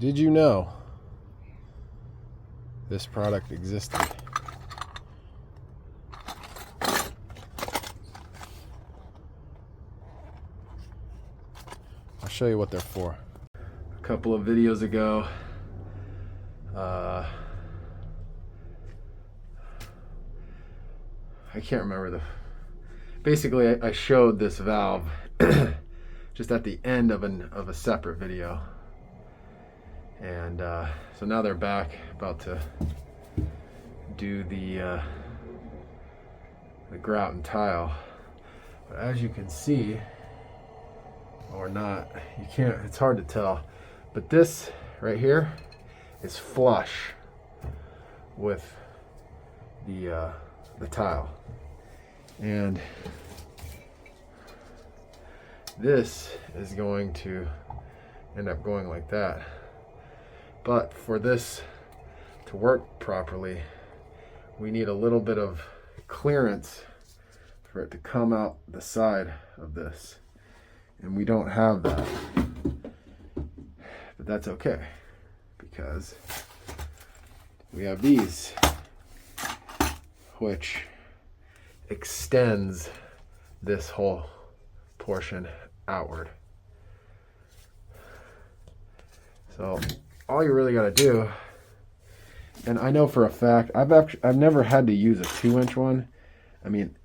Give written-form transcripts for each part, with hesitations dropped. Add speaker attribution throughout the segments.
Speaker 1: Did you know this product existed? I'll show you what they're for. A couple of videos ago, I can't remember basically I showed this valve just at the end of a separate video, and so now they're back about to do the grout and tile. But as you can see, or not, you can't, it's hard to tell, but this right here is flush with the tile, and this is going to end up going like that. But for this to work properly, we need a little bit of clearance for it to come out the side of this, and we don't have that. But that's okay, because we have these, which extends this whole portion outward. So all you really got to do, and I know for a fact, I've never had to use a 2-inch one. I mean,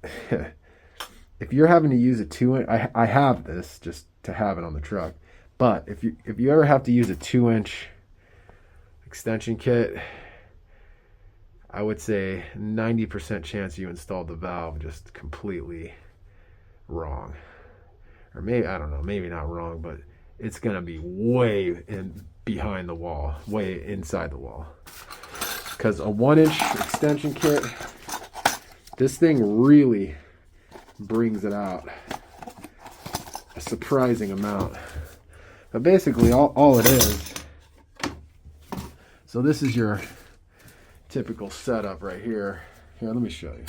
Speaker 1: if you're having to use a 2-inch, I have this just to have it on the truck. But if you ever have to use a 2-inch extension kit, I would say 90% chance you installed the valve just completely wrong. Or maybe, I don't know, maybe not wrong, but it's gonna be way behind the wall, way inside the wall. Because a 1-inch extension kit, this thing really brings it out a surprising amount. But basically all it is, so this is your typical setup right here. Here, let me show you.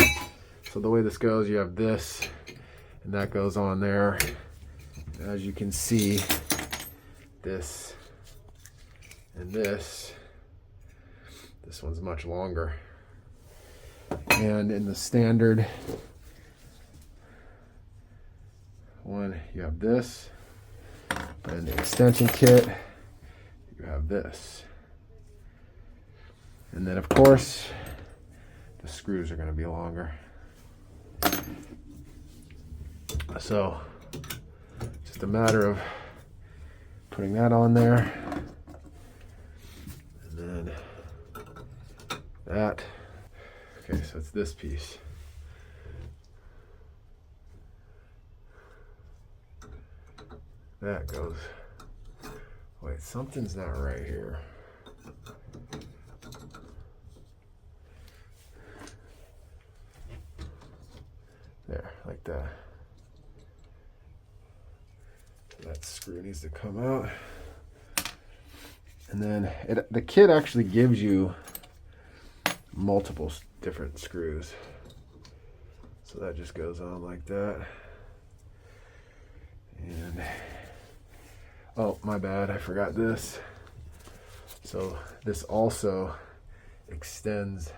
Speaker 1: So the way this goes, you have this, and that goes on there. As you can see, this and this one's much longer. And in the standard one, you have this, but in the extension kit, you have this. And then of course, the screws are going to be longer. So, just a matter of putting that on there, and then that. Okay, so it's this piece. That goes, wait, something's not right here. There, like that. That screw needs to come out. And then the kit actually gives you multiple different screws. So that just goes on like that. And, oh, my bad, I forgot this. So this also extends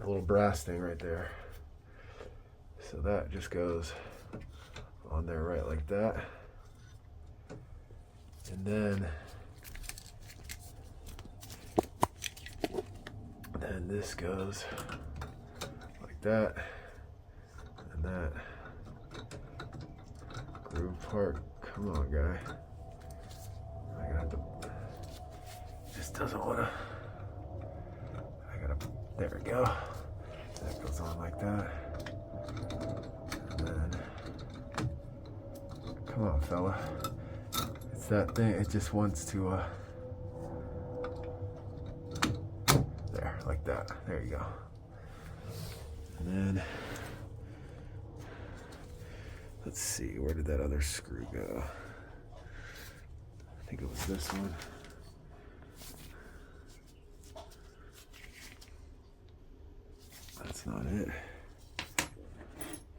Speaker 1: a little brass thing right there. So that just goes on there right like that. And then this goes like that, and that groove part. Come on, guy. I gotta have to, this doesn't wanna, there we go. That goes on like that. And then, come on, fella. It's that thing, it just wants to, there, like that. There you go. And then, let's see, where did that other screw go? I think it was this one. That's not it.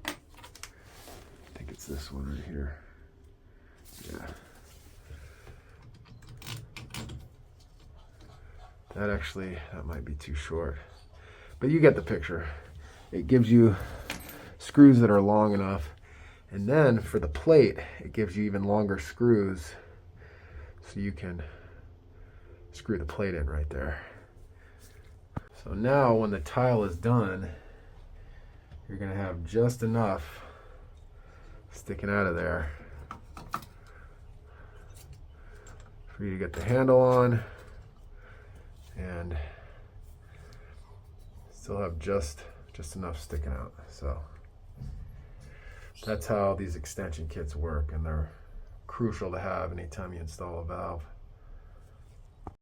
Speaker 1: I think it's this one right here. Yeah. That might be too short. But you get the picture. It gives you screws that are long enough. And then for the plate, it gives you even longer screws so you can screw the plate in right there. So now when the tile is done, you're going to have just enough sticking out of there for you to get the handle on and still have just enough sticking out. So that's how these extension kits work, and they're crucial to have anytime you install a valve.